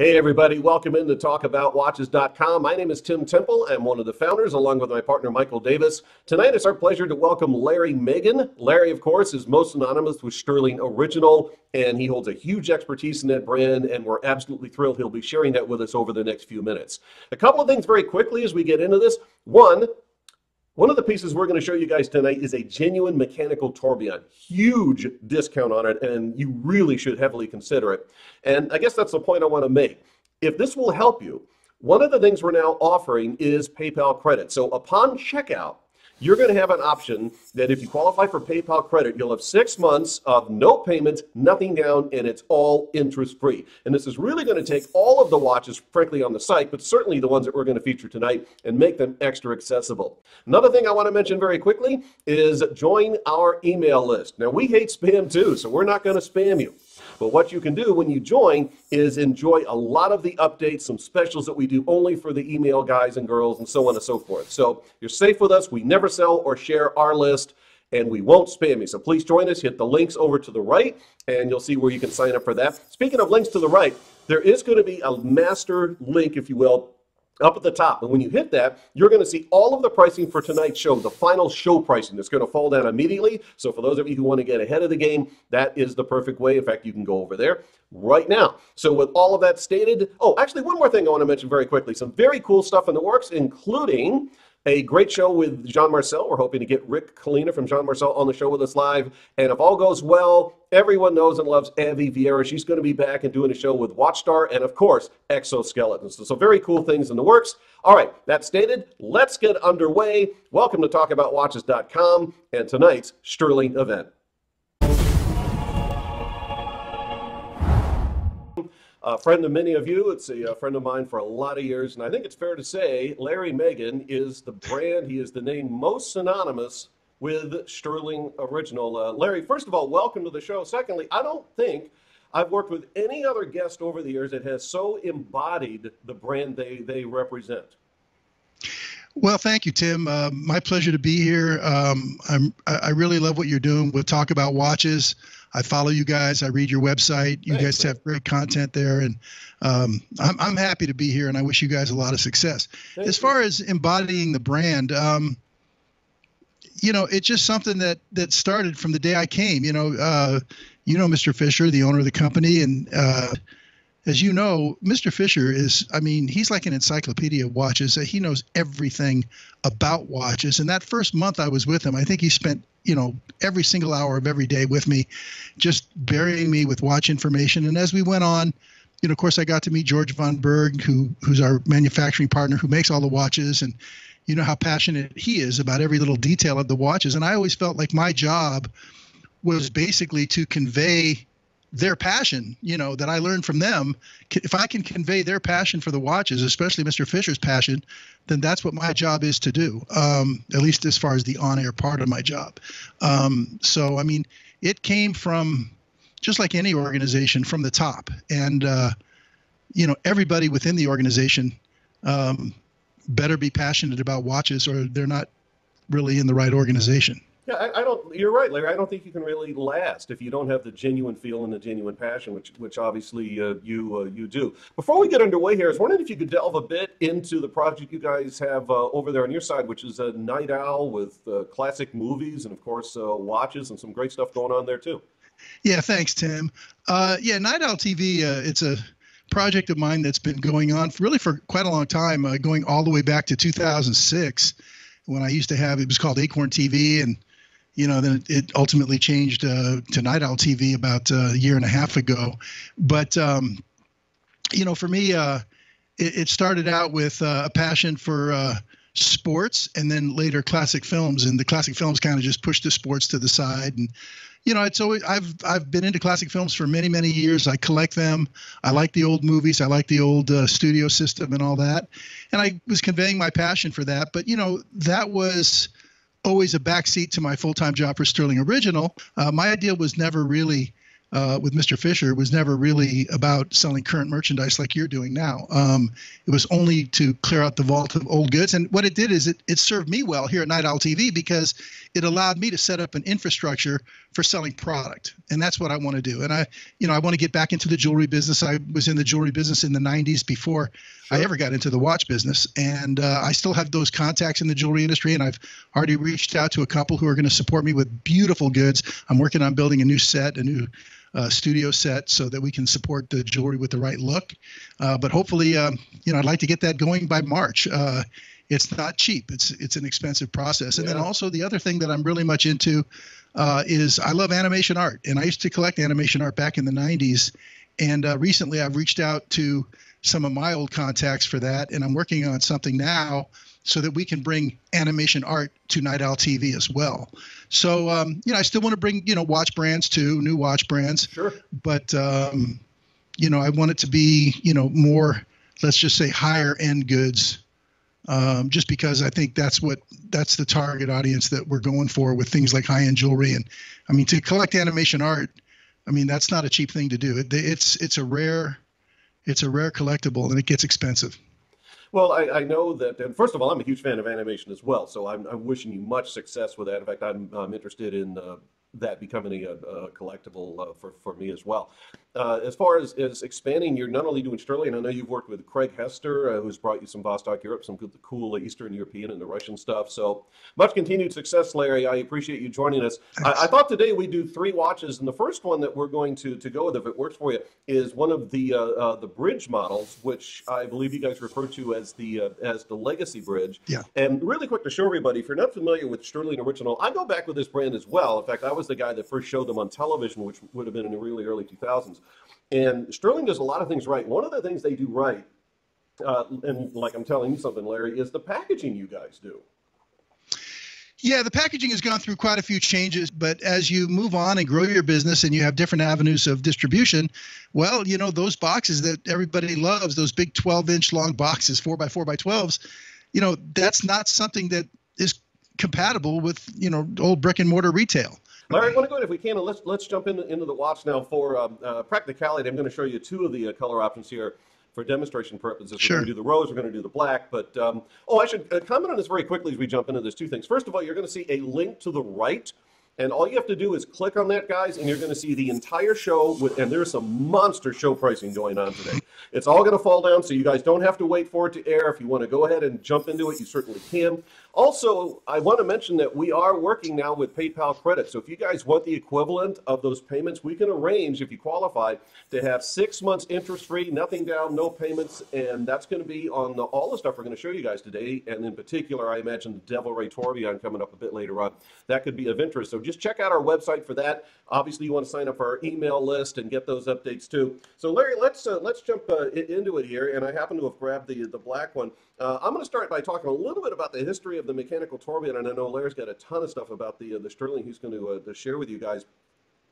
Hey everybody, welcome in to talkaboutwatches.com. My name is Tim Temple. I'm one of the founders along with my partner Michael Davis. Tonight it's our pleasure to welcome Larry Magen. Larry, of course, is most synonymous with Stuhrling Original, and he holds a huge expertise in that brand, and we're absolutely thrilled he'll be sharing that with us over the next few minutes. A couple of things very quickly as we get into this. One of the pieces we're going to show you guys tonight is a genuine mechanical tourbillon. Huge discount on it, and you really should heavily consider it. And I guess that's the point I want to make. If this will help you, one of the things we're now offering is PayPal credit. So upon checkout, you're going to have an option that if you qualify for PayPal credit, you'll have 6 months of no payments, nothing down, and it's all interest-free. And this is really going to take all of the watches, frankly, on the site, but certainly the ones that we're going to feature tonight, and make them extra accessible. Another thing I want to mention very quickly is join our email list. Now, we hate spam too, so we're not going to spam you. But what you can do when you join is enjoy a lot of the updates, some specials that we do only for the email guys and girls, and so on and so forth. So you're safe with us. We never sell or share our list, and we won't spam you. So please join us. Hit the links over to the right, and you'll see where you can sign up for that. Speaking of links to the right, there is going to be a master link, if you will, up at the top. And when you hit that, you're going to see all of the pricing for tonight's show, the final show pricing that's going to fall down immediately. So for those of you who want to get ahead of the game, that is the perfect way. In fact, you can go over there right now. So with all of that stated, oh, actually one more thing I want to mention very quickly. Some very cool stuff in the works, including a great show with Jean Marcel. We're hoping to get Rick Kalina from Jean Marcel on the show with us live. And if all goes well, everyone knows and loves Avi Vieira. She's going to be back and doing a show with Watchstar and, of course, Exoskeletons. So very cool things in the works. All right, that stated, let's get underway. Welcome to talkaboutwatches.com and tonight's Stuhrling event. A friend of many of you, it's a friend of mine for a lot of years, and I think it's fair to say Larry Magen is the brand, he is the name most synonymous with Stuhrling Original. Larry, first of all, welcome to the show. Secondly, I don't think I've worked with any other guest over the years that has so embodied the brand they represent. Well, thank you, Tim. My pleasure to be here. I really love what you're doing with Talk About Watches. I follow you guys. I read your website. You guys have great content there, and I'm happy to be here, and I wish you guys a lot of success. As far as embodying the brand, you know, it's just something that started from the day I came. You know, Mr. Fisher, the owner of the company, and as you know, Mr. Fisher is, I mean, he's like an encyclopedia of watches. He knows everything about watches. And that first month I was with him, I think he spent, you know, every single hour of every day with me, just burying me with watch information. And as we went on, you know, of course, I got to meet George von Berg, who's our manufacturing partner, who makes all the watches. And you know how passionate he is about every little detail of the watches. And I always felt like my job was basically to convey their passion, you know, that I learned from them. If I can convey their passion for the watches, especially Mr. Fisher's passion, then that's what my job is to do, at least as far as the on-air part of my job. So, I mean, it came from, just like any organization, from the top. And, you know, everybody within the organization better be passionate about watches, or they're not really in the right organization. Yeah, I don't. You're right, Larry. I don't think you can really last if you don't have the genuine feel and the genuine passion, which obviously you do. Before we get underway here, I was wondering if you could delve a bit into the project you guys have over there on your side, which is a Night Owl with classic movies and, of course, watches and some great stuff going on there too. Yeah, thanks, Tim. Yeah, Night Owl TV. It's a project of mine that's been going on really for quite a long time, going all the way back to 2006, when I used to have, it was called Acorn TV, and you know, then it ultimately changed to Night Owl TV about a year and a half ago. But, you know, for me, it started out with a passion for sports, and then later classic films. And the classic films kind of just pushed the sports to the side. And, you know, it's always, I've been into classic films for many, many years. I collect them. I like the old movies. I like the old studio system and all that. And I was conveying my passion for that. But, you know, that was always a backseat to my full-time job for Stuhrling Original. My idea was never really with Mr. Fisher was never really about selling current merchandise like you're doing now. It was only to clear out the vault of old goods. And what it did is it served me well here at Night Owl TV because it allowed me to set up an infrastructure for selling product. And that's what I want to do. And I want to get back into the jewelry business. I was in the jewelry business in the 90s before I ever got into the watch business. And I still have those contacts in the jewelry industry. And I've already reached out to a couple who are going to support me with beautiful goods. I'm working on building a new studio set so that we can support the jewelry with the right look. But hopefully, I'd like to get that going by March. It's not cheap. It's an expensive process. And then also the other thing that I'm really much into is I love animation art. And I used to collect animation art back in the 90s. And recently I've reached out to some of my old contacts for that. And I'm working on something now so that we can bring animation art to Night Owl TV as well. So, I still want to bring, watch brands too, new watch brands. Sure. But, I want it to be, more, let's just say higher end goods, just because I think that's the target audience that we're going for with things like high end jewelry. And I mean, to collect animation art, I mean, that's not a cheap thing to do. It's a rare collectible and it gets expensive. Well, I know that, and first of all, I'm a huge fan of animation as well, so I'm wishing you much success with that. In fact, I'm interested in that becoming a collectible for me as well. As far as expanding, you're not only doing Stuhrling, I know you've worked with Craig Hester, who's brought you some Vostok Europe, some cool Eastern European and the Russian stuff. So much continued success, Larry. I appreciate you joining us. I thought today we'd do 3 watches, and the first one that we're going to go with, if it works for you, is one of the bridge models, which I believe you guys refer to as the Legacy Bridge. Yeah. And really quick to show everybody, if you're not familiar with Stuhrling Original, I go back with this brand as well. In fact, I was the guy that first showed them on television, which would have been in the really early 2000s. And Stuhrling does a lot of things right. One of the things they do right, and like I'm telling you something, Larry, is the packaging you guys do. Yeah, the packaging has gone through quite a few changes, but as you move on and grow your business and you have different avenues of distribution, well, those boxes that everybody loves, those big 12-inch long boxes, 4x4x12s, that's not something that is compatible with, old brick and mortar retail. Larry, I want to go ahead, if we can, and let's jump into the watch now for practicality. I'm going to show you 2 of the color options here for demonstration purposes. Sure. We're going to do the rose, we're going to do the black, but I should comment on this very quickly as we jump into this. 2 things. First of all, you're going to see a link to the right, and all you have to do is click on that, guys, and you're going to see the entire show, and there's some monster show pricing going on today. It's all going to fall down, so you guys don't have to wait for it to air. If you want to go ahead and jump into it, you certainly can. Also, I want to mention that we are working now with PayPal credit. So if you guys want the equivalent of those payments, we can arrange, if you qualify, to have 6 months interest-free, nothing down, no payments, and that's going to be on all the stuff we're going to show you guys today. And in particular, I imagine the Devil Ray Tourbillon coming up a bit later on. That could be of interest. So just check out our website for that. Obviously, you want to sign up for our email list and get those updates too. So Larry, let's jump into it here. And I happen to have grabbed the black one. I'm going to start by talking a little bit about the history of the mechanical tourbillon, and I know Larry's got a ton of stuff about the Stuhrling he's going to share with you guys.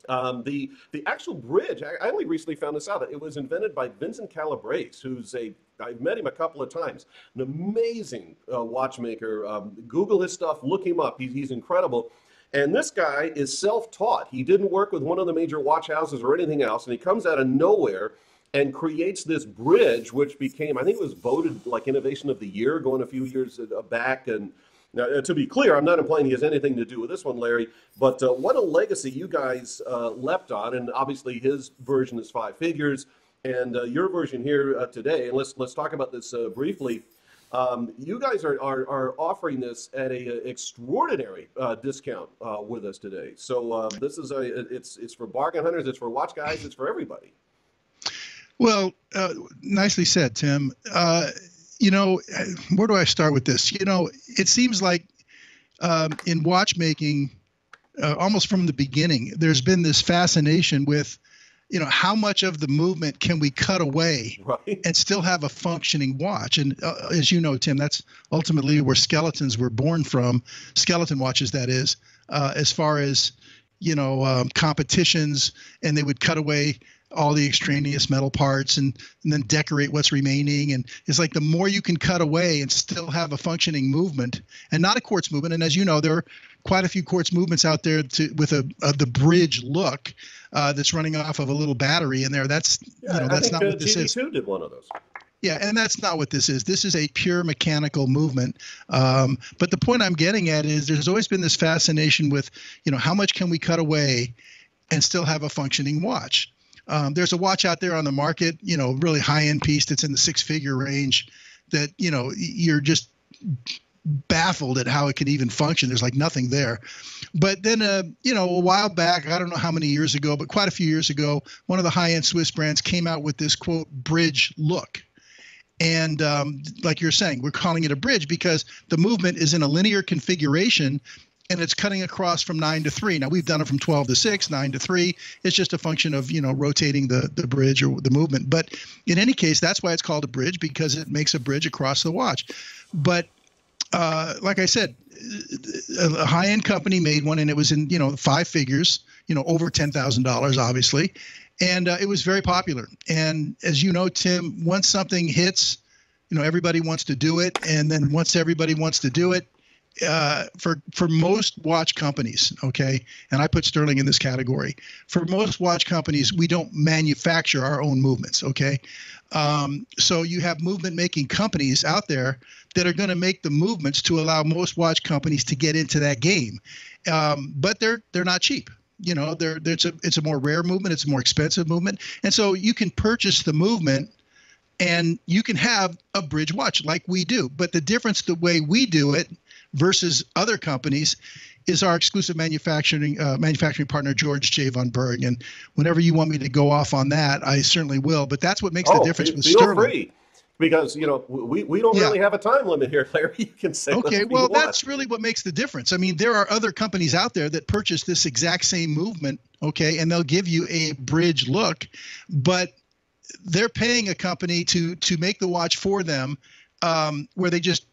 The actual bridge, I only recently found this out. It was invented by Vincent Calabrese, who's I've met him a couple of times, an amazing watchmaker. Google his stuff, look him up. He's incredible. And this guy is self-taught. He didn't work with one of the major watch houses or anything else, and he comes out of nowhere and creates this bridge, which became, I think it was voted like Innovation of the Year going a few years back. And now, to be clear, I'm not implying he has anything to do with this one, Larry, but what a legacy you guys leapt on. And obviously his version is 5 figures, and your version here today, and let's talk about this briefly. You guys are offering this at a extraordinary discount with us today. So this is it's for bargain hunters, it's for watch guys, it's for everybody. Well, nicely said, Tim. Where do I start with this? It seems like in watchmaking, almost from the beginning, there's been this fascination with, how much of the movement can we cut away and still have a functioning watch? And as you know, Tim, that's ultimately where skeletons were born from, skeleton watches, that is, as far as, competitions, and they would cut away all the extraneous metal parts and then decorate what's remaining. And it's like the more you can cut away and still have a functioning movement and not a quartz movement. And as you know, there are quite a few quartz movements out there with the bridge look that's running off of a little battery in there. That's that's not what this is. TV2 did one of those. Yeah, and that's not what this is. This is a pure mechanical movement. But the point I'm getting at is there's always been this fascination with, how much can we cut away and still have a functioning watch? There's a watch out there on the market, really high-end piece that's in the six-figure range that, you're just baffled at how it can even function. There's like nothing there. But then, a while back, I don't know how many years ago, but quite a few years ago, one of the high-end Swiss brands came out with this, quote, bridge look. And like you're saying, we're calling it a bridge because the movement is in a linear configuration and it's cutting across from 9 to 3. Now, we've done it from 12 to 6, 9 to 3. It's just a function of, rotating the bridge or the movement. But in any case, that's why it's called a bridge, because it makes a bridge across the watch. But like I said, a high-end company made one, and it was in, five figures, over $10,000, obviously. And it was very popular. And as you know, Tim, once something hits, everybody wants to do it. And then once everybody wants to do it, for most watch companies, okay, and I put Stuhrling in this category, for most watch companies, we don't manufacture our own movements, okay? So you have movement-making companies out there that are going to make the movements to allow most watch companies to get into that game. But they're not cheap. It's a more rare movement. It's a more expensive movement. And so you can purchase the movement and you can have a bridge watch like we do. But the difference, the way we do it versus other companies, is our exclusive manufacturing partner, George J. von Berg. And whenever you want me to go off on that, I certainly will. But that's what makes the difference with feel Stuhrling. Free. Because, we don't really have a time limit here, Larry. You can say okay, well, that's really what makes the difference. I mean, there are other companies out there that purchase this exact same movement, okay, and they'll give you a bridge look, but they're paying a company to make the watch for them, where they just,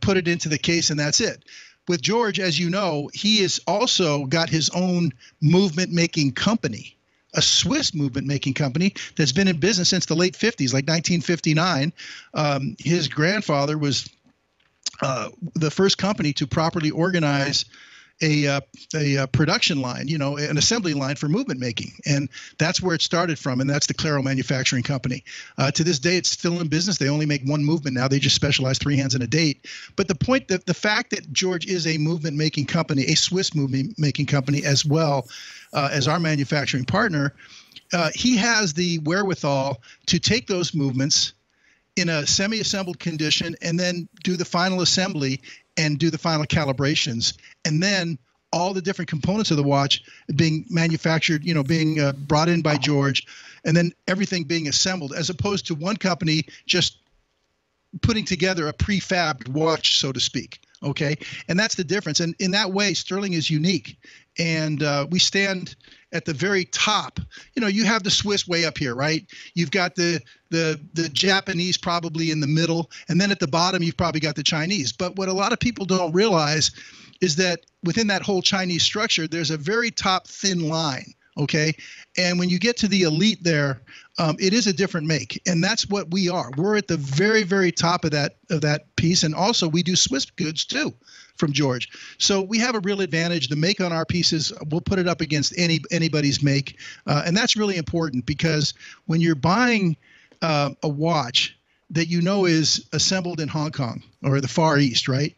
put it into the case and that's it. With George, as you know, he has also got his own movement-making company, a Swiss movement-making company that's been in business since the late 50s, like 1959. His grandfather was the first company to properly organize a production line, an assembly line for movement making. And that's where it started from, and that's the Claro Manufacturing Company. To this day, it's still in business. They only make one movement now. They just specialize 3 hands and a date. But the point that the fact that George is a movement-making company, a Swiss movement-making company, as well as our manufacturing partner, he has the wherewithal to take those movements in a semi-assembled condition and then do the final assembly and do the final calibrations. And then all the different components of the watch being manufactured, being brought in by George, and then everything being assembled, as opposed to one company just putting together a prefabbed watch, so to speak. Okay. And that's the difference. And in that way, Stuhrling is unique. And we stand at the very top. You have the Swiss way up here, right? You've got the Japanese probably in the middle. And then at the bottom, you've probably got the Chinese. But what a lot of people don't realize is that within that whole Chinese structure, there's a very top thin line. Okay. And when you get to the elite there, it is a different make. And that's what we are. We're at the very, very top of that piece. And also we do Swiss goods too from George. So we have a real advantage. The make on our pieces, we'll put it up against anybody's make. And that's really important, because when you're buying a watch that is assembled in Hong Kong or the Far East, right?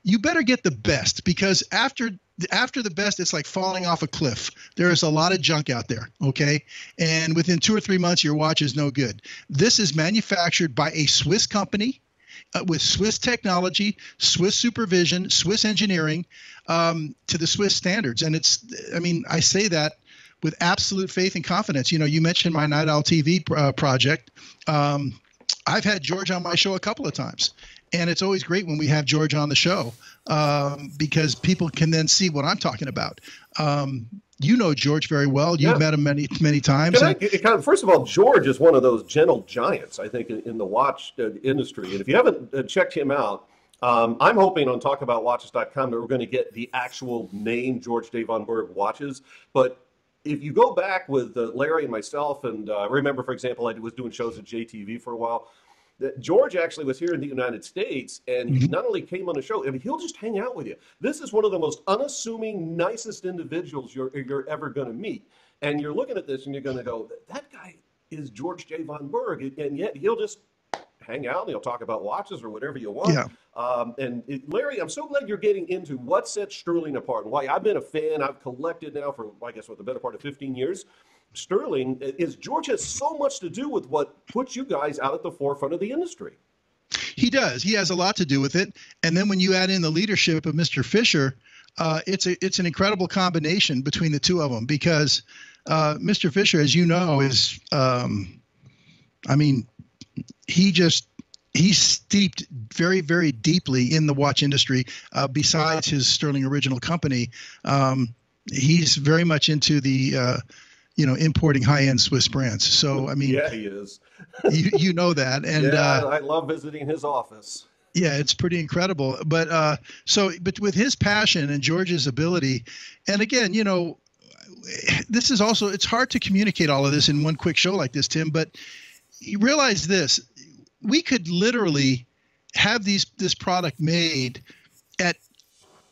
You better get the best, because after the best, it's like falling off a cliff. There is a lot of junk out there, okay? And within 2 or 3 months, your watch is no good. This is manufactured by a Swiss company with Swiss technology, Swiss supervision, Swiss engineering, to the Swiss standards. And I say that with absolute faith and confidence. You mentioned my Night Owl TV project. I've had George on my show a couple of times. And it's always great when we have George on the show, because people can then see what I'm talking about. You know George very well. You've met him many, many times. First of all, George is one of those gentle giants, I think, in the watch industry. And if you haven't checked him out, I'm hoping on talkaboutwatches.com that we're going to get the actual name George J. von Berg watches. But if you go back with Larry and myself, and I remember, for example, I was doing shows at JTV for a while, George actually was here in the United States, and he not only came on the show, I mean, he'll just hang out with you. This is one of the most unassuming, nicest individuals you're ever going to meet. And you're looking at this and you're going to go, that guy is George J. Von Berg. And yet he'll just hang out and he'll talk about watches or whatever you want. Yeah. Larry, I'm so glad you're getting into what sets Stuhrling apart and why. I've been a fan. I've collected now for, I guess, what, the better part of 15 years. Stuhrling is George has so much to do with what puts you guys out at the forefront of the industry. He does. He has a lot to do with it. And then when you add in the leadership of Mr. Fisher, it's an incredible combination between the two of them, because Mr. Fisher, as you know, is I mean, he's steeped very, very deeply in the watch industry. Besides his Stuhrling original company, he's very much into the importing high-end Swiss brands. So, I mean, yeah, he is. you know that. And yeah, I love visiting his office. Yeah, it's pretty incredible. But but with his passion and George's ability, and again, this is also, it's hard to communicate all of this in one quick show like this, Tim, but you realize this, we could literally have this product made at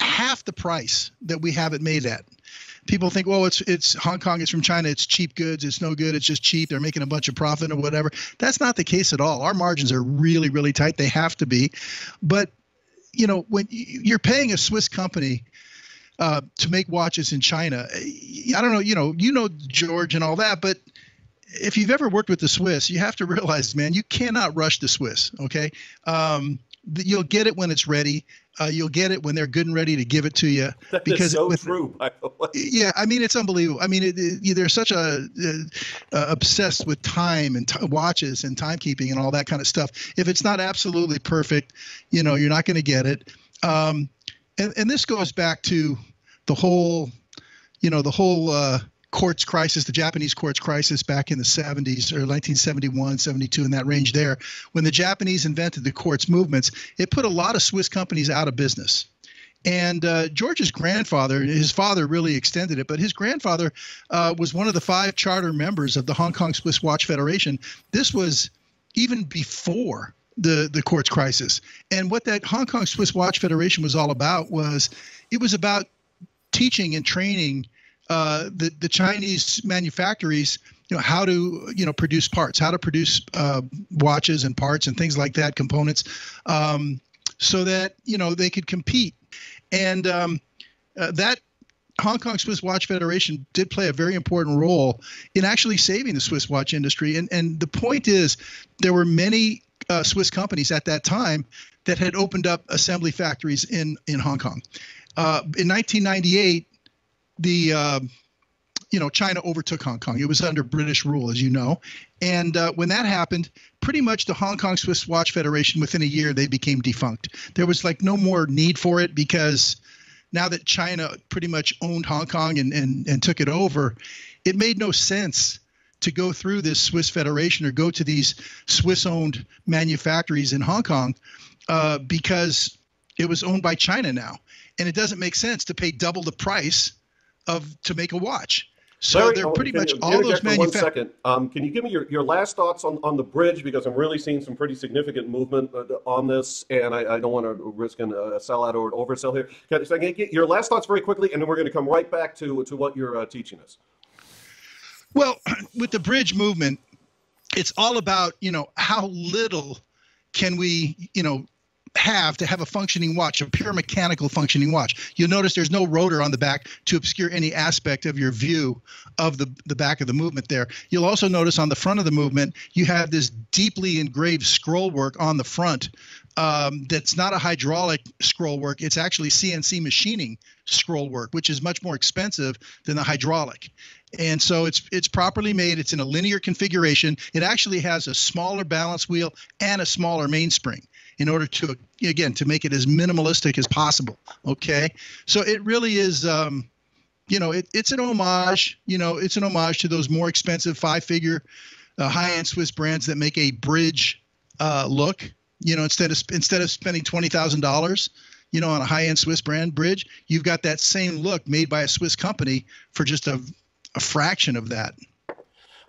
half the price that we have it made at. People think, well, it's Hong Kong, it's from China, it's cheap goods, it's no good, it's just cheap, they're making a bunch of profit or whatever. That's not the case at all. Our margins are really, really tight. They have to be. But, when you're paying a Swiss company to make watches in China, I don't know, George and all that, but if you've ever worked with the Swiss, you have to realize, man, you cannot rush the Swiss, okay? You'll get it when it's ready. You'll get it when they're good and ready to give it to you. That is so true, by the way. Yeah, I mean, it's unbelievable. I mean, they're such obsessed with time and watches and timekeeping and all that kind of stuff. If it's not absolutely perfect, you're not going to get it. And this goes back to the whole quartz crisis, the Japanese quartz crisis back in the 70s or 1971, 72, in that range there. When the Japanese invented the quartz movements, it put a lot of Swiss companies out of business. And George's grandfather, his father really extended it, but his grandfather was one of the 5 charter members of the Hong Kong Swiss Watch Federation. This was even before the quartz crisis. And what that Hong Kong Swiss Watch Federation was all about was, it was about teaching and training the Chinese manufacturers, how to, produce parts, how to produce watches and parts and things like that, components, so that, they could compete. And that Hong Kong Swiss Watch Federation did play a very important role in actually saving the Swiss watch industry. And the point is, there were many Swiss companies at that time that had opened up assembly factories in Hong Kong. In 1998, China overtook Hong Kong. It was under British rule, as you know. And when that happened, pretty much the Hong Kong Swiss Watch Federation, within a year, they became defunct. There was no more need for it, because now that China pretty much owned Hong Kong and took it over, it made no sense to go through this Swiss Federation or go to these Swiss-owned manufactories in Hong Kong because it was owned by China now. And it doesn't make sense to pay double the price to make a watch. So Larry, they're pretty much all those manufacturers. 1 second. Can you give me your last thoughts on the bridge? Because I'm really seeing some pretty significant movement on this, and I don't want to risk a sellout or an oversell here. So I can get your last thoughts very quickly, and then we're going to come right back to what you're teaching us. Well, with the bridge movement, it's all about, how little can we, have to have a functioning watch, a pure mechanical functioning watch. You'll notice there's no rotor on the back to obscure any aspect of your view of the back of the movement there. You'll also notice on the front of the movement, you have this deeply engraved scroll work on the front. That's not a hydraulic scroll work. It's actually CNC machining scroll work, which is much more expensive than the hydraulic. And so it's properly made. It's in a linear configuration. It actually has a smaller balance wheel and a smaller mainspring in order to, again, to make it as minimalistic as possible. Okay. So it really is, it's an homage, it's an homage to those more expensive 5-figure high-end Swiss brands that make a bridge look. Instead of spending $20,000, on a high-end Swiss brand bridge, you've got that same look made by a Swiss company for just a fraction of that.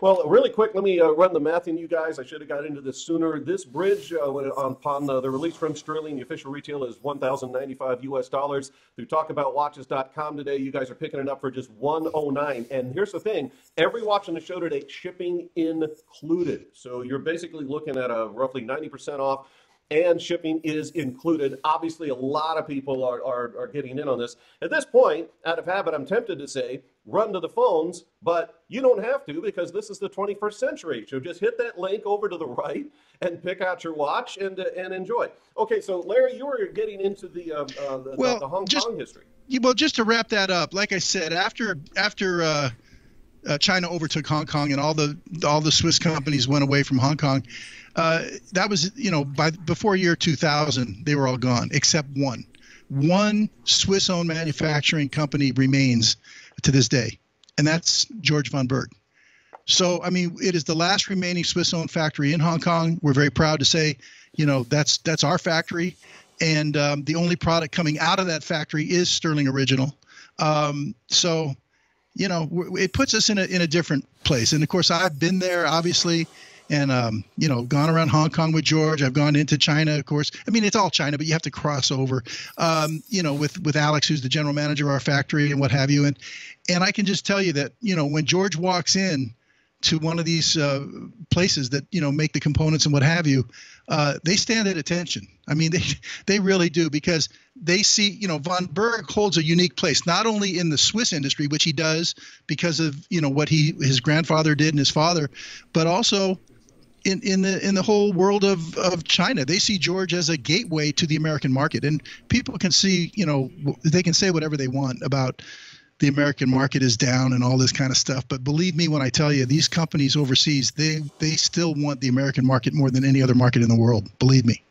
Well, really quick, let me run the math in you guys. I should have got into this sooner. This bridge, upon the release from Stuhrling, the official retail is $1,095 US. Through talkaboutwatches.com today, you guys are picking it up for just $109. And here's the thing, every watch on the show today, shipping included. So you're basically looking at a roughly 90% off, and shipping is included. Obviously, a lot of people are getting in on this. At this point, out of habit, I'm tempted to say, run to the phones, but you don't have to, because this is the 21st century. So just hit that link over to the right and pick out your watch and enjoy. Okay, so Larry, you were getting into the Hong Kong history. Well, just to wrap that up, like I said, after China overtook Hong Kong and all the Swiss companies went away from Hong Kong, that was, before year 2000, they were all gone except one. One Swiss-owned manufacturing company remains to this day, and that's George von Berg. So, I mean, it is the last remaining Swiss-owned factory in Hong Kong. We're very proud to say, that's our factory, and the only product coming out of that factory is Stuhrling Original. So, it puts us in a different place. And of course, I've been there, obviously, and gone around Hong Kong with George. I've gone into China, of course. I mean, it's all China, but you have to cross over. With Alex, who's the general manager of our factory, and what have you. And I can just tell you that when George walks in to one of these places that make the components and what have you, they stand at attention. I mean, they really do, because they see, von Berg holds a unique place, not only in the Swiss industry, which he does because of what his grandfather did and his father, but also in the whole world of China. They see George as a gateway to the American market, and people can see, they can say whatever they want about the American market is down and all this kind of stuff. But believe me when I tell you, these companies overseas, they still want the American market more than any other market in the world. Believe me.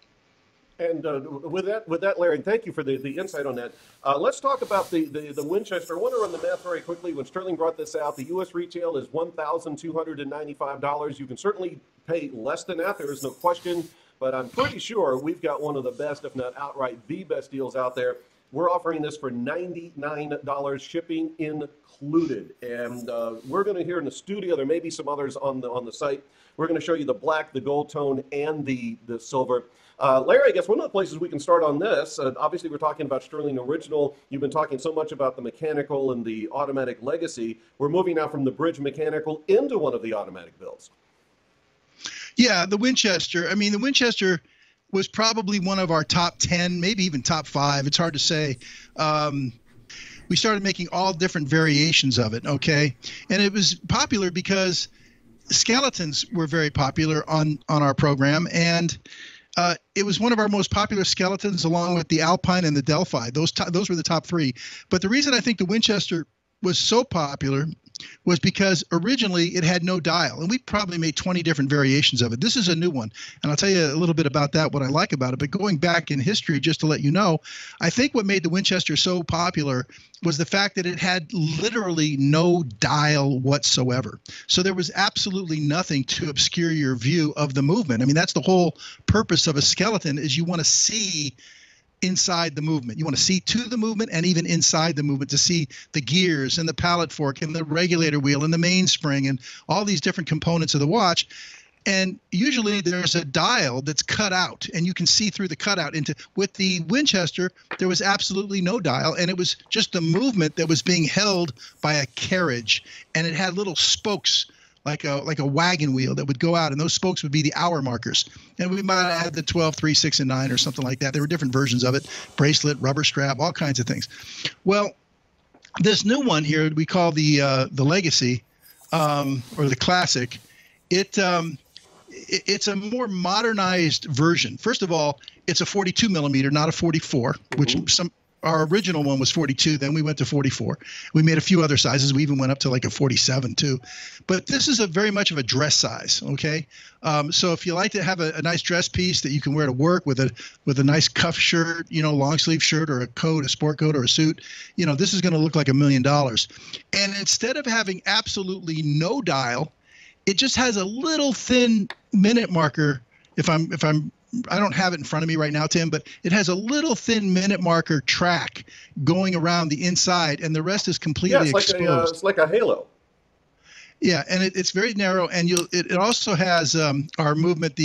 And with that, Larry, thank you for the insight on that. Let's talk about the Winchester. I want to run the math very quickly. When Stuhrling brought this out, the U.S. retail is $1,295. You can certainly pay less than that. There is no question. But I'm pretty sure we've got one of the best, if not outright the best deals out there. We're offering this for $99, shipping included. And we're going to hear in the studio, there may be some others on the site. We're going to show you the black, the gold tone, and the silver. Larry, I guess one of the places we can start on this, obviously we're talking about Stuhrling Original. You've been talking so much about the mechanical and the automatic legacy. We're moving now from the bridge mechanical into one of the automatic builds. Yeah, the Winchester. I mean, the Winchester was probably one of our top 10, maybe even top 5. It's hard to say. We started making all different variations of it, okay? And it was popular because skeletons were very popular on our program, and it was one of our most popular skeletons, along with the Alpine and the Delphi. Those were the top 3. But the reason I think the Winchester was so popular was because originally it had no dial, and we probably made 20 different variations of it. This is a new one, and I'll tell you a little bit about that, what I like about it. But going back in history, just to let you know, I think what made the Winchester so popular was the fact that it had literally no dial whatsoever. So there was absolutely nothing to obscure your view of the movement. I mean, that's the whole purpose of a skeleton, is you want to see inside the movement. You want to see to the movement and even inside the movement to see the gears and the pallet fork and the regulator wheel and the mainspring and all these different components of the watch. And usually there's a dial that's cut out, and you can see through the cutout into. With the Winchester, there was absolutely no dial, and it was just the movement that was being held by a carriage, and it had little spokes like a wagon wheel that would go out, and those spokes would be the hour markers. And we might have had the 12, 3, 6, and 9 or something like that. There were different versions of it, bracelet, rubber strap, all kinds of things. Well, this new one here we call the Legacy or the Classic. It's a more modernized version. First of all, it's a 42 millimeter, not a 44, which our original one was 42. Then we went to 44. We made a few other sizes. We even went up to like a 47 too. But this is very much of a dress size. Okay. So if you like to have a nice dress piece that you can wear to work with a nice cuff shirt, long sleeve shirt, or a coat, a sport coat, or a suit, this is going to look like $1 million. And instead of having absolutely no dial, it just has a little thin minute marker. I don't have it in front of me right now, Tim, but it has a little thin minute marker track going around the inside, and the rest is completely exposed. It's like a halo. Yeah, and it's very narrow, and it also has our movement,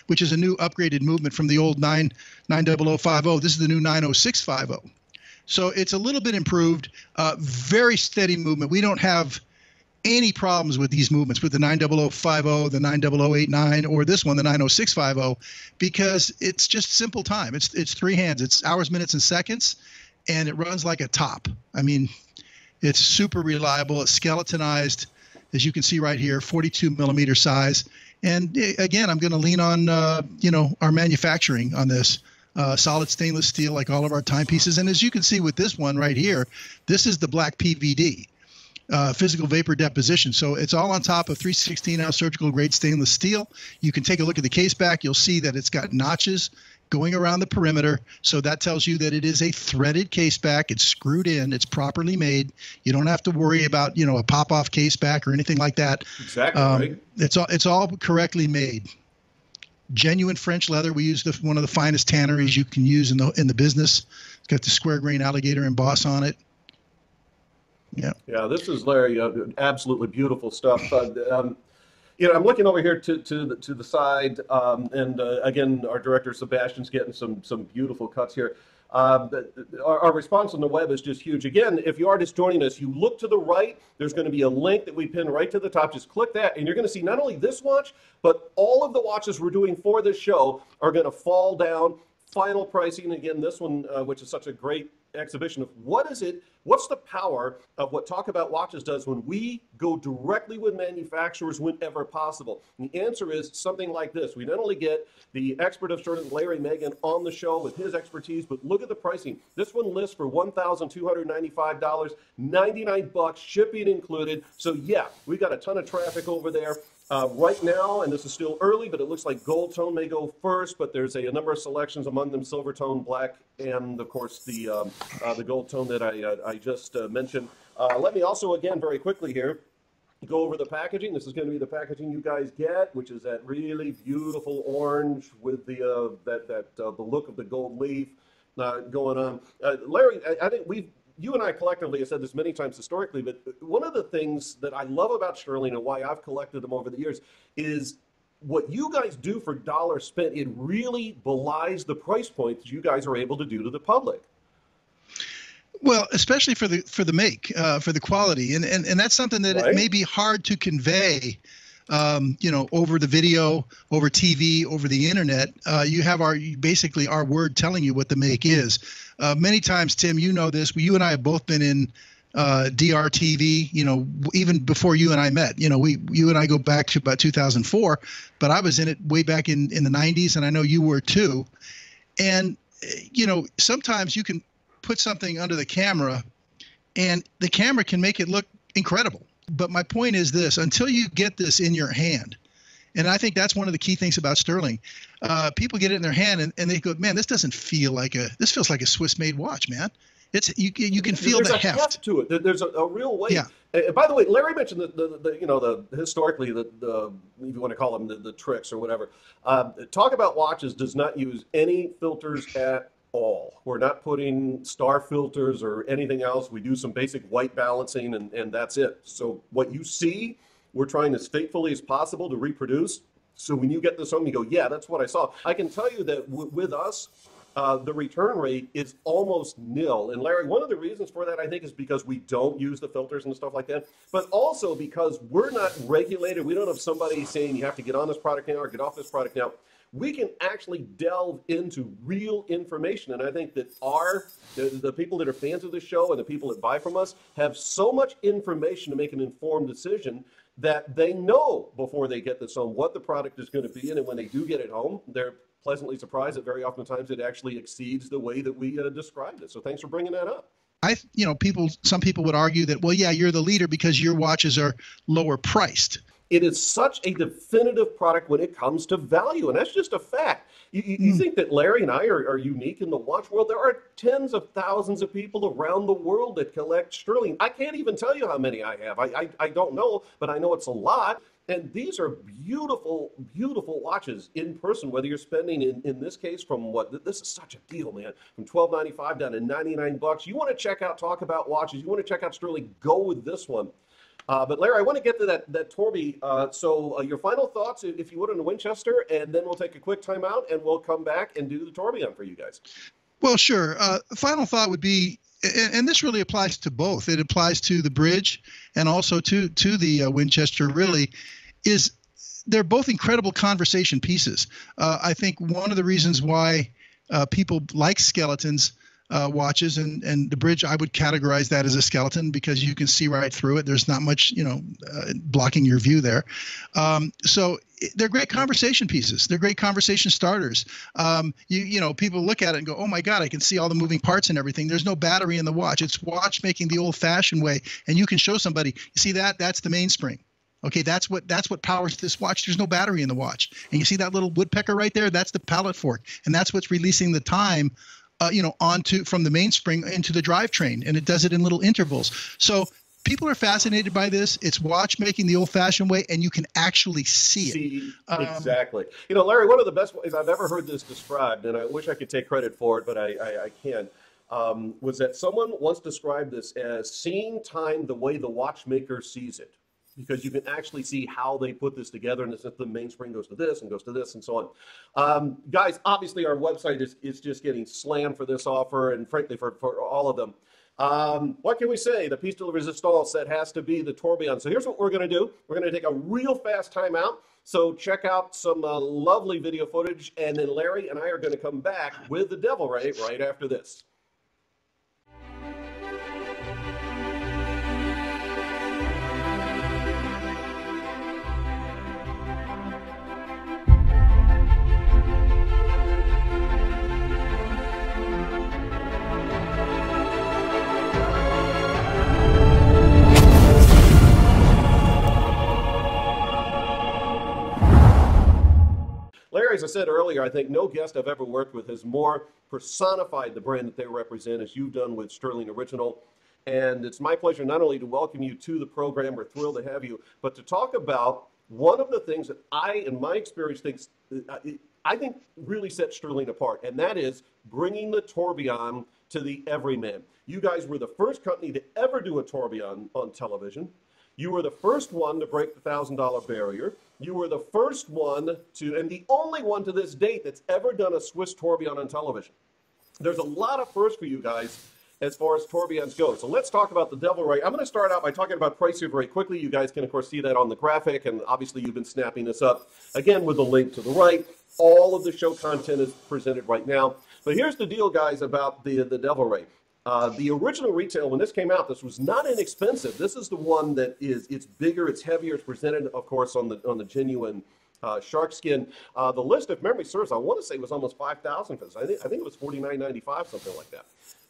which is a new upgraded movement from the old 90050. This is the new 90650. So it's a little bit improved, very steady movement. We don't have any problems with these movements with the 90050, the 90089, or this one, the 90650, because it's just simple time. It's three hands. It's hours, minutes, and seconds, and it runs like a top. I mean, it's super reliable. It's skeletonized, as you can see right here, 42 millimeter size. And again, I'm going to lean on our manufacturing on this. Solid stainless steel, like all of our timepieces. And as you can see with this one right here, this is the black PVD. Physical vapor deposition. So it's all on top of 316-ounce surgical grade stainless steel. You can take a look at the case back. You'll see that it's got notches going around the perimeter. So that tells you that it is a threaded case back. It's screwed in. It's properly made. You don't have to worry about, a pop-off case back or anything like that. Exactly, right. It's all correctly made. Genuine French leather. We use one of the finest tanneries you can use in the business. It's got the square grain alligator emboss on it. Yeah. Yeah, this is, Larry, absolutely beautiful stuff. I'm looking over here to the side, and again, our director Sebastian's getting some beautiful cuts here. Our response on the web is just huge. Again, if you are just joining us, you look to the right, there's going to be a link that we pin right to the top. Just click that, and you're going to see not only this watch, but all of the watches we're doing for this show are going to fall down. Final pricing, again, this one, which is such a great exhibition of what's the power of what Talk About Watches does when we go directly with manufacturers whenever possible. And the answer is something like this. We not only get the expert of Stuhrling, Larry Magen, on the show with his expertise, but look at the pricing. This one lists for $1,295, $99, shipping included. So yeah, we got a ton of traffic over there. Right now, and this is still early, but it looks like gold tone may go first, but there's a number of selections, among them silver tone, black, and of course the gold tone that I just mentioned. Let me also, again, very quickly here, go over the packaging. This is going to be the packaging you guys get, which is that really beautiful orange with the look of the gold leaf going on. Larry, I think you and I collectively have said this many times historically, but one of the things that I love about Stuhrling and why I've collected them over the years is what you guys do for dollars spent. It really belies the price point that you guys are able to do to the public. Well, especially for the make, for the quality, and that's something that Right. It may be hard to convey, over the video, over TV, over the internet. You have basically our word telling you what the make is. Many times, Tim, you know this. You and I have both been in DRTV. Even before you and I met. You and I go back to about 2004, but I was in it way back in the 90s, and I know you were too. And sometimes you can put something under the camera, and the camera can make it look incredible. But my point is this: until you get this in your hand, and I think that's one of the key things about Stuhrling. People get it in their hand and they go, man, this feels like a Swiss-made watch, man. It's you can feel There's the a heft to it. There's a real weight. Yeah. By the way, Larry mentioned the historically the if you want to call them the tricks or whatever. Talk About Watches does not use any filters at all. We're not putting star filters or anything else. We do some basic white balancing and that's it. So what you see, we're trying as faithfully as possible to reproduce. So when you get this home, you go, yeah, that's what I saw. I can tell you that with us, the return rate is almost nil. And Larry, one of the reasons for that, I think, is because we don't use the filters and stuff like that, but also because we're not regulated. We don't have somebody saying you have to get on this product now or get off this product now. We can actually delve into real information. And I think that the people that are fans of the show and the people that buy from us have so much information to make an informed decision that they know before they get this home what the product is going to be. And when they do get it home, they're pleasantly surprised that very oftentimes it actually exceeds the way that we described it. So thanks for bringing that up. Some people would argue that, well, yeah, you're the leader because your watches are lower priced. It is such a definitive product when it comes to value, and that's just a fact. You think that Larry and I are unique in the watch world? There are tens of thousands of people around the world that collect Stuhrling. I can't even tell you how many I have. I don't know, but I know it's a lot. And these are beautiful, beautiful watches in person, whether you're spending, in this case, this is such a deal, man, from $12.95 down to $99. You want to check out Talk About Watches, you want to check out Stuhrling, go with this one. But Larry, I want to get to that Torby. So your final thoughts, if you would, on the Winchester, and then we'll take a quick timeout and we'll come back and do the Tourbillon for you guys. Well, sure. Final thought would be, and this really applies to both. It applies to the bridge and also to the Winchester. Really, is they're both incredible conversation pieces. I think one of the reasons why people like skeletons watches, and the bridge, I would categorize that as a skeleton because you can see right through it. There's not much, blocking your view there. So they're great conversation pieces. They're great conversation starters. People look at it and go, oh my God, I can see all the moving parts and everything. There's no battery in the watch. It's watchmaking the old fashioned way. And you can show somebody, you see that's the mainspring. Okay, that's what powers this watch. There's no battery in the watch. And you see that little woodpecker right there? That's the pallet fork. And that's what's releasing the time from the mainspring into the drivetrain, and it does it in little intervals. So people are fascinated by this. It's watchmaking the old-fashioned way, and you can actually see it. Exactly. Larry, one of the best ways I've ever heard this described, and I wish I could take credit for it, but I can't, was that someone once described this as seeing time the way the watchmaker sees it. Because you can actually see how they put this together, and the mainspring goes to this and goes to this and so on. Guys, obviously our website is just getting slammed for this offer, and frankly for all of them. What can we say? The piece de resistance that has to be the Tourbillon. So here's what we're going to do. We're going to take a real fast timeout. So check out some lovely video footage, and then Larry and I are going to come back with the Devil Ray right after this. Larry, as I said earlier, I think no guest I've ever worked with has more personified the brand that they represent as you've done with Stuhrling Original. And it's my pleasure not only to welcome you to the program, we're thrilled to have you, but to talk about one of the things that in my experience, I think really sets Stuhrling apart, and that is bringing the tourbillon to the everyman. You guys were the first company to ever do a tourbillon on television. You were the first one to break the $1,000 barrier. You were the first one and the only one to this date that's ever done a Swiss tourbillon on television. There's a lot of firsts for you guys as far as tourbillons go. So let's talk about the Devil Ray. I'm going to start out by talking about price here very quickly. You guys can, of course, see that on the graphic, and obviously you've been snapping this up, again, with a link to the right. All of the show content is presented right now. But here's the deal, guys, about the Devil Ray. The original retail, when this came out, this was not inexpensive. This is the one that it's bigger, it's heavier, it's presented, of course, on the genuine shark skin. The list, if memory serves, I want to say was almost $5,000 for this. I think it was $49.95, something like that.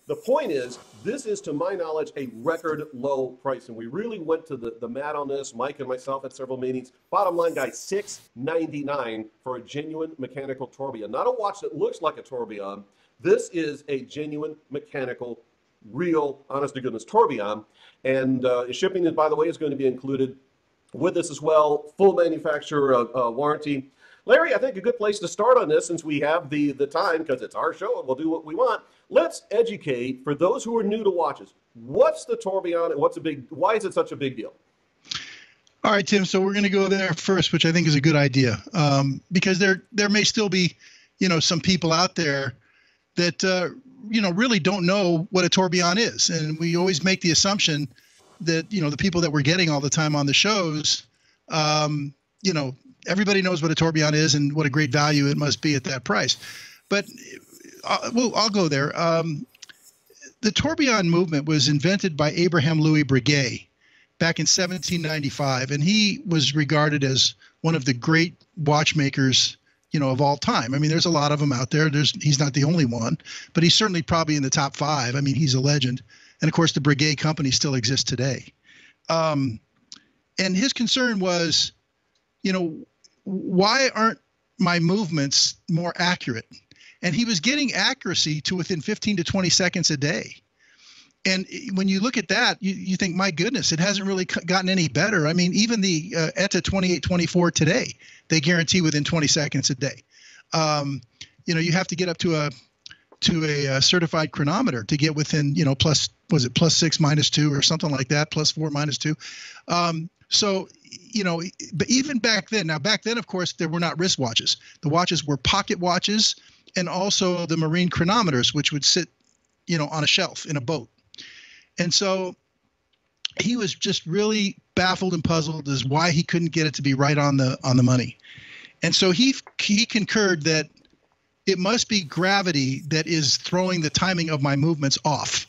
The point is, this is, to my knowledge, a record low price, and we really went to the mat on this. Mike and myself at several meetings. Bottom line, guys, $699 for a genuine mechanical tourbillon. Not a watch that looks like a tourbillon. This is a genuine mechanical, real, honest-to-goodness tourbillon. And shipping, by the way, is going to be included with this as well. Full manufacturer warranty. Larry, I think a good place to start on this, since we have the time, because it's our show and we'll do what we want. Let's educate, for those who are new to watches, what's the tourbillon and why is it such a big deal? All right, Tim, so we're going to go there first, which I think is a good idea, because there may still be, some people out there that, really don't know what a tourbillon is. And we always make the assumption that, the people that we're getting all the time on the shows, everybody knows what a tourbillon is and what a great value it must be at that price. But I'll go there. The tourbillon movement was invented by Abraham Louis Breguet back in 1795, and he was regarded as one of the great watchmakers, of all time. I mean, there's a lot of them out there. He's not the only one, but he's certainly probably in the top 5. I mean, he's a legend. And of course, the Breguet company still exists today. And his concern was, why aren't my movements more accurate? And he was getting accuracy to within 15 to 20 seconds a day. And when you look at that, you think, my goodness, it hasn't really gotten any better. I mean, even the ETA 2824 today, they guarantee within 20 seconds a day. You have to get up to to a certified chronometer to get within, you know, plus, was it +6, -2 or something like that, +4, -2. So, you know, but even back then, now back then, of course, there were not wristwatches. The watches were pocket watches and also the marine chronometers, which would sit, you know, on a shelf in a boat. And so he was just really baffled and puzzled as why he couldn't get it to be right on the money. And so he concurred that it must be gravity that is throwing the timing of my movements off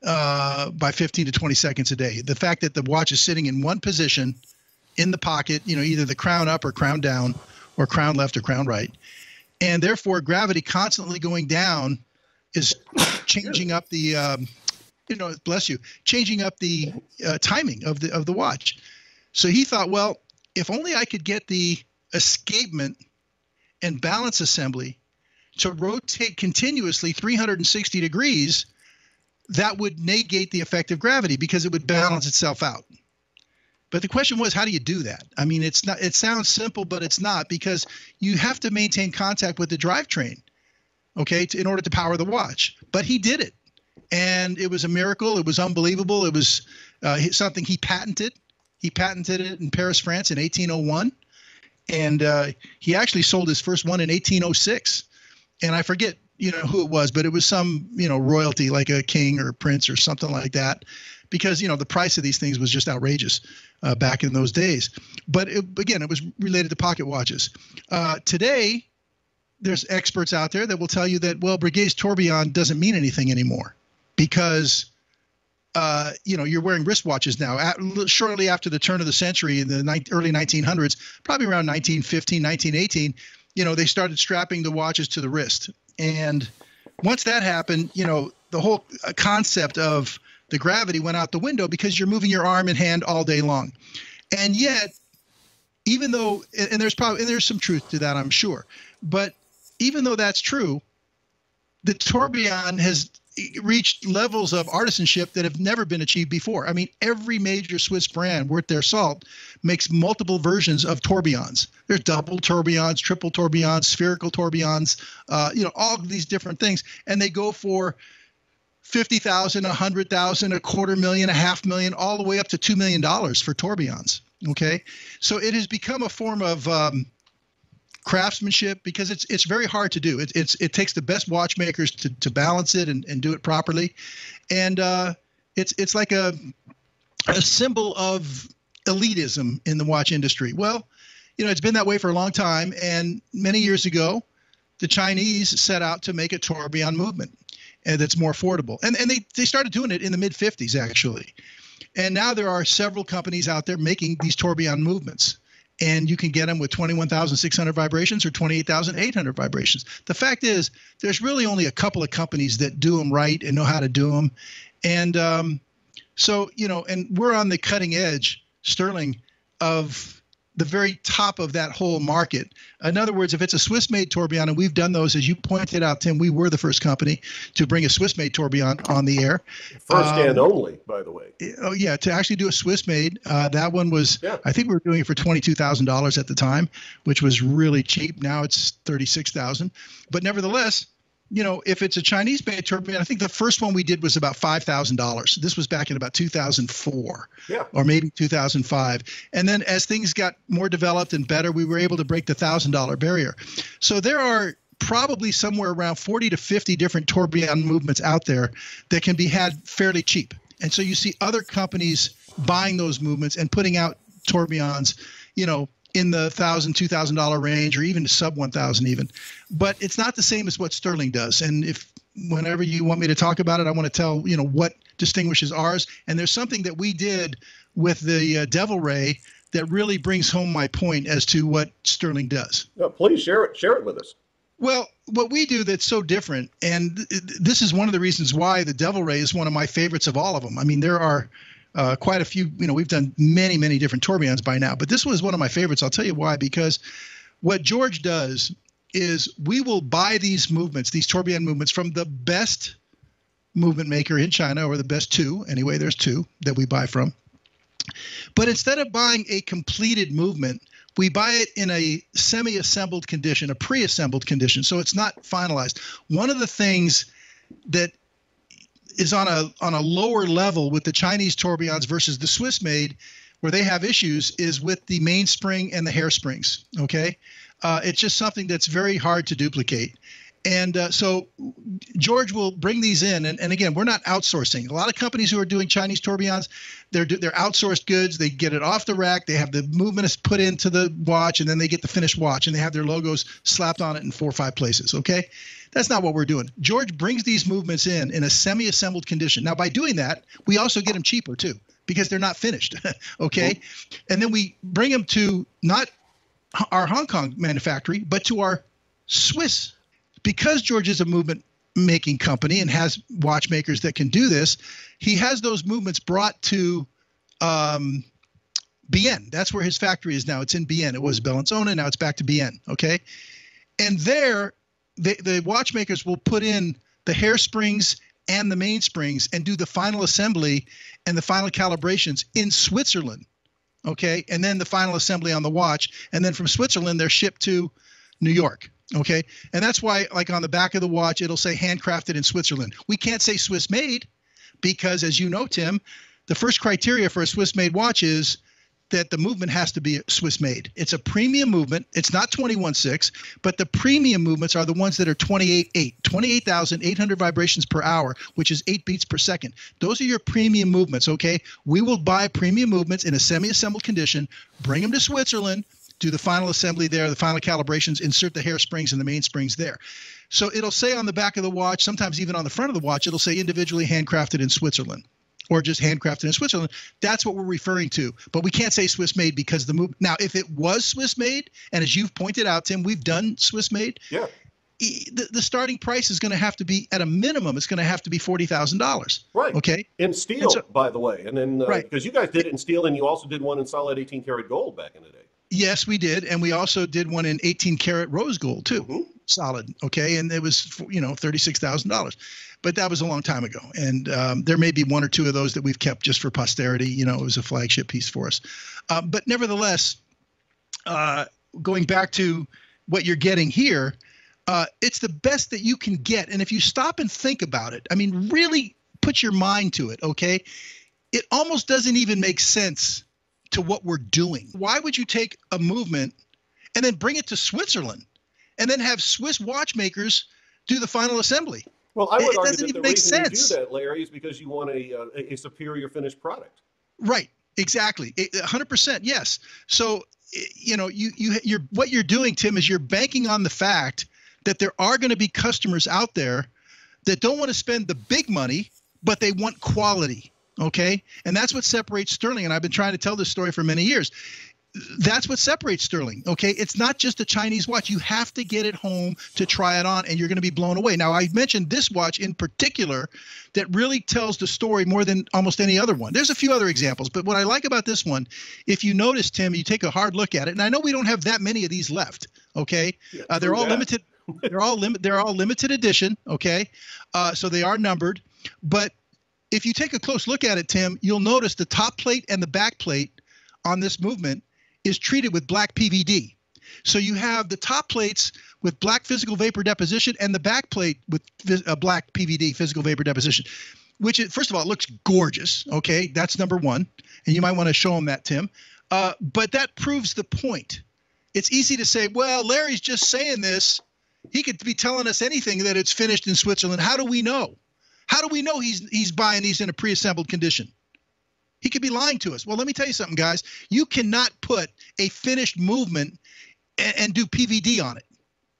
by 15 to 20 seconds a day. The fact that the watch is sitting in one position in the pocket, you know, either the crown up or crown down or crown left or crown right. And therefore gravity constantly going down is changing up the, you know, bless you, changing up the timing of the watch. So he thought, well, if only I could get the escapement and balance assembly to rotate continuously 360 degrees, that would negate the effect of gravity because it would balance itself out. But the question was, how do you do that? I mean, it's not, it sounds simple, but it's not, because you have to maintain contact with the drivetrain, okay, in order to power the watch. But he did it. And it was a miracle. It was unbelievable. It was something he patented. He patented it in Paris, France in 1801. And he actually sold his first one in 1806. And I forget, you know, who it was, but it was some, you know, royalty, like a king or a prince or something like that, because, you know, the price of these things was just outrageous back in those days. But again, it was related to pocket watches. Today, there's experts out there that will tell you that, well, Breguet's tourbillon doesn't mean anything anymore because, you know, you're wearing wristwatches now. Shortly after the turn of the century in the early 1900s, probably around 1915, 1918, you know, they started strapping the watches to the wrist. And once that happened, you know, the whole concept of the gravity went out the window because you're moving your arm and hand all day long. And yet, even though, and there's some truth to that, I'm sure, but even though that's true, the tourbillon has reached levels of artisanship that have never been achieved before. I mean, every major Swiss brand worth their salt makes multiple versions of tourbillons. There's double tourbillons, triple tourbillons, spherical tourbillons, you know, all of these different things. And they go for $50,000, $100,000, $250,000, $500,000, all the way up to $2 million for tourbillons. Okay. So it has become a form of craftsmanship because it's very hard to do. It takes the best watchmakers to balance it and do it properly. And it's like a symbol of elitism in the watch industry. Well, you know, it's been that way for a long time. And many years ago, the Chinese set out to make a tourbillon movement and that's more affordable. And they started doing it in the mid-50s, actually. And now there are several companies out there making these tourbillon movements. And you can get them with 21,600 vibrations or 28,800 vibrations. The fact is, there's really only a couple of companies that do them right and know how to do them. And so, you know, and we're on the cutting edge, Stuhrling, of the very top of that whole market. In other words, if it's a Swiss-made tourbillon, and we've done those, as you pointed out, Tim, we were the first company to bring a Swiss-made tourbillon on the air. First and only, by the way. Oh, yeah, to actually do a Swiss-made. That one was, yeah. I think we were doing it for $22,000 at the time, which was really cheap. Now it's $36,000. But nevertheless, you know, if it's a Chinese-made tourbillon, I think the first one we did was about $5,000. This was back in about 2004, yeah, or maybe 2005. And then as things got more developed and better, we were able to break the $1,000 barrier. So there are probably somewhere around 40 to 50 different tourbillon movements out there that can be had fairly cheap. And so you see other companies buying those movements and putting out tourbillons, you know, in the $1,000, $2,000 range, or even sub 1,000 even. But it's not the same as what Stuhrling does. And if whenever you want me to talk about it, I want to tell, you know, what distinguishes ours. And there's something that we did with the Devil Ray that really brings home my point as to what Stuhrling does. No, please share it with us. Well, what we do that's so different, and this is one of the reasons why the Devil Ray is one of my favorites of all of them. I mean, there are quite a few, you know, we've done many, many different tourbillons by now, but this was one of my favorites. I'll tell you why, because what George does is we will buy these movements, these tourbillon movements, from the best movement maker in China, or the best two. Anyway, there's two that we buy from. But instead of buying a completed movement, We buy it in a semi-assembled condition, a pre-assembled condition, so it's not finalized. One of the things that is on a lower level with the Chinese tourbillons versus the Swiss-made, where they have issues, is with the mainspring and the hairsprings. Okay, it's just something that's very hard to duplicate. And so George will bring these in. And again, we're not outsourcing. A lot of companies who are doing Chinese tourbillons, they're outsourced goods. They get it off the rack. They have the movement put into the watch, and then they get the finished watch, and they have their logos slapped on it in 4 or 5 places. Okay, that's not what we're doing. George brings these movements in a semi-assembled condition. Now, by doing that, we also get them cheaper too, because they're not finished. Okay, and then we bring them to not our Hong Kong manufactory, but to our Swiss. Because George is a movement making company and has watchmakers that can do this, he has those movements brought to Bienne. That's where his factory is now. It's in Bienne. It was Bellinzona. Now it's back to Bienne. Okay. And there, the watchmakers will put in the hairsprings and the mainsprings and do the final assembly and the final calibrations in Switzerland. Okay. And then the final assembly on the watch. And then from Switzerland, they're shipped to New York. Okay. And that's why, like on the back of the watch, it'll say handcrafted in Switzerland. We can't say Swiss made because, as you know, Tim, the first criteria for a Swiss made watch is that the movement has to be Swiss made. It's a premium movement. It's not 21.6, but the premium movements are the ones that are 28.8, 28,800 vibrations per hour, which is 8 beats per second. Those are your premium movements. Okay. We will buy premium movements in a semi-assembled condition, bring them to Switzerland, do the final assembly there, the final calibrations, insert the hairsprings and the mainsprings there. So it'll say on the back of the watch, sometimes even on the front of the watch, it'll say individually handcrafted in Switzerland or just handcrafted in Switzerland. That's what we're referring to. But we can't say Swiss made because the move. Now, if it was Swiss made, and as you've pointed out, Tim, we've done Swiss made. Yeah. The starting price is going to have to be, at a minimum, it's going to have to be $40,000. Right. Okay. In steel, by the way. And then, right. Because you guys did it in steel, and you also did one in solid 18 karat gold back in the day. Yes, we did. And we also did one in 18 karat rose gold too, solid. Okay. And it was, $36,000, but that was a long time ago. And there may be 1 or 2 of those that we've kept just for posterity. It was a flagship piece for us. But nevertheless, going back to what you're getting here, it's the best that you can get. And if you stop and think about it, I mean, really put your mind to it. Okay. It almost doesn't even make sense to what we're doing. Why would you take a movement and then bring it to Switzerland and then have Swiss watchmakers do the final assembly? Well, I would argue that the reason sense. you do that, Larry, is because you want a superior finished product. Right. Exactly. 100%. Yes. So, you're what you're doing, Tim, is you're banking on the fact that there are going to be customers out there that don't want to spend the big money, but they want quality. Okay. And that's what separates Stuhrling. And I've been trying to tell this story for many years. That's what separates Stuhrling. Okay. It's not just a Chinese watch. You have to get it home to try it on, and you're going to be blown away. Now, I mentioned this watch in particular that really tells the story more than almost any other one. There's a few other examples, but what I like about this one, if you notice, Tim, you take a hard look at it, and I know we don't have that many of these left. Okay. They're all limited. They're all limited edition. Okay. So they are numbered, but if you take a close look at it, Tim, you'll notice the top plate and the back plate on this movement is treated with black PVD. So you have the top plates with black physical vapor deposition and the back plate with black PVD, physical vapor deposition, which, first of all, it looks gorgeous. Okay, that's number one. And you might want to show them that, Tim. But that proves the point. It's easy to say, well, Larry's just saying this. He could be telling us anything that it's finished in Switzerland. How do we know? How do we know he's buying these in a pre-assembled condition? He could be lying to us. Well, let me tell you something, guys. You cannot put a finished movement and do PVD on it.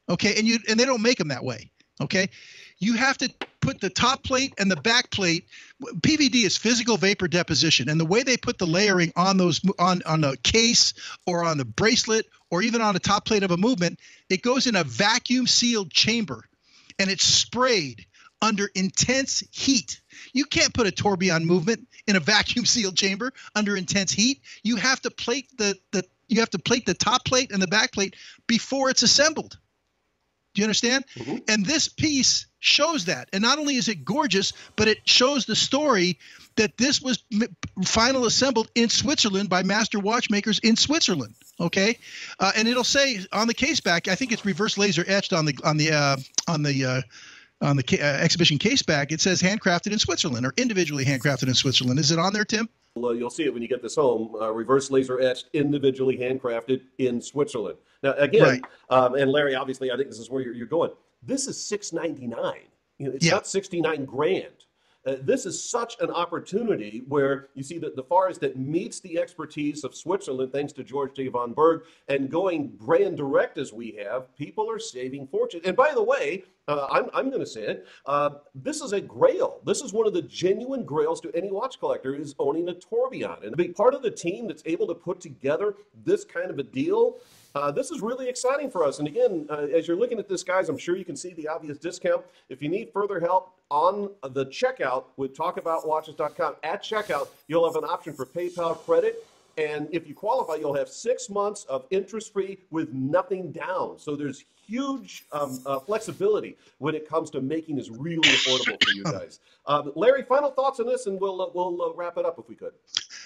Okay, and they don't make them that way. Okay, you have to put the top plate and the back plate. PVD is physical vapor deposition, and the way they put the layering on those on a case or on the bracelet or even on a top plate of a movement, it goes in a vacuum sealed chamber, and it's sprayed under intense heat. You can't put a tourbillon movement in a vacuum sealed chamber under intense heat. You have to plate the top plate and the back plate before it's assembled. Do you understand? Mm-hmm. And this piece shows that. And not only is it gorgeous, but it shows the story that this was final assembled in Switzerland by master watchmakers in Switzerland. Okay, and it'll say on the case back, I think it's reverse laser etched on the exhibition case back. It says handcrafted in Switzerland or individually handcrafted in Switzerland. Is it on there, Tim? You'll see it when you get this home. Reverse laser etched, individually handcrafted in Switzerland. Now, again, Right. and Larry, obviously, I think this is where you're going. This is $699. It's Yeah. not 69 grand. This is such an opportunity where you see that the forest that meets the expertise of Switzerland, thanks to George de von Berg, and going brand direct as we have, people are saving fortune. And by the way, I'm going to say it, this is a grail. This is one of the genuine grails to any watch collector is owning a tourbillon. And to be part of the team that's able to put together this kind of a deal, this is really exciting for us. And again, as you're looking at this, guys, I'm sure you can see the obvious discount. If you need further help on the checkout with talkaboutwatches.com, at checkout, you'll have an option for PayPal credit. And if you qualify, you'll have 6 months of interest-free with nothing down. So there's huge flexibility when it comes to making this really affordable for you guys. Larry, final thoughts on this, and we'll wrap it up if we could.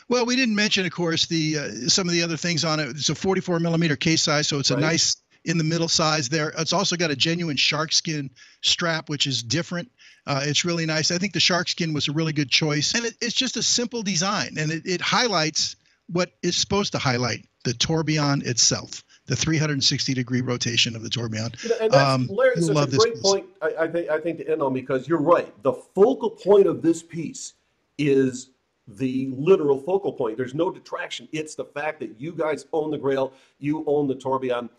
Well, we didn't mention, of course, the some of the other things on it. It's a 44 millimeter case size, so it's a nice in the middle size there. It's also got a genuine shark skin strap, which is different. It's really nice. I think the shark skin was a really good choice, and it's just a simple design, and it highlights what is supposed to highlight the tourbillon itself, the 360-degree rotation of the tourbillon. And that's, Larry, it's such a great point, I think, to end on, because you're right. The focal point of this piece is the literal focal point. There's no detraction. It's the fact that you guys own the Grail, you own the tourbillon.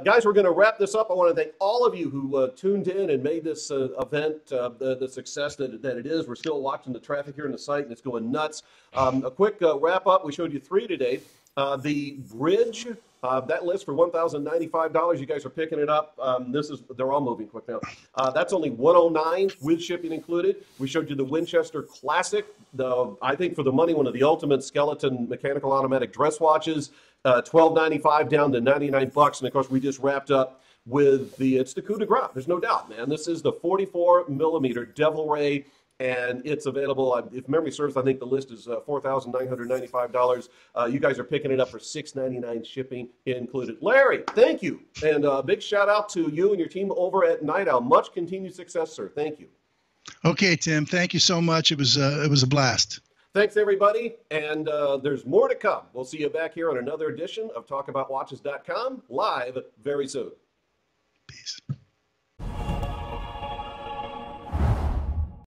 Guys, we're going to wrap this up. I want to thank all of you who tuned in and made this event the success that it is. We're still watching the traffic here on the site, and it's going nuts. A quick wrap up. We showed you 3 today. The bridge, that list for $1,095. You guys are picking it up. They're all moving quick now. That's only $109 with shipping included. We showed you the Winchester Classic. I think for the money, one of the ultimate skeleton mechanical automatic dress watches. $12.95 down to $99. And of course, we just wrapped up with it's the coup de grace. There's no doubt, man. This is the 44 millimeter Devil Ray. And it's available, if memory serves, I think the list is $4,995. You guys are picking it up for $699 shipping included. Larry, thank you. And a big shout out to you and your team over at Night Owl. Much continued success, sir. Thank you. Okay, Tim. Thank you so much. It was a blast. Thanks, everybody. And there's more to come. We'll see you back here on another edition of TalkAboutWatches.com live very soon. Peace.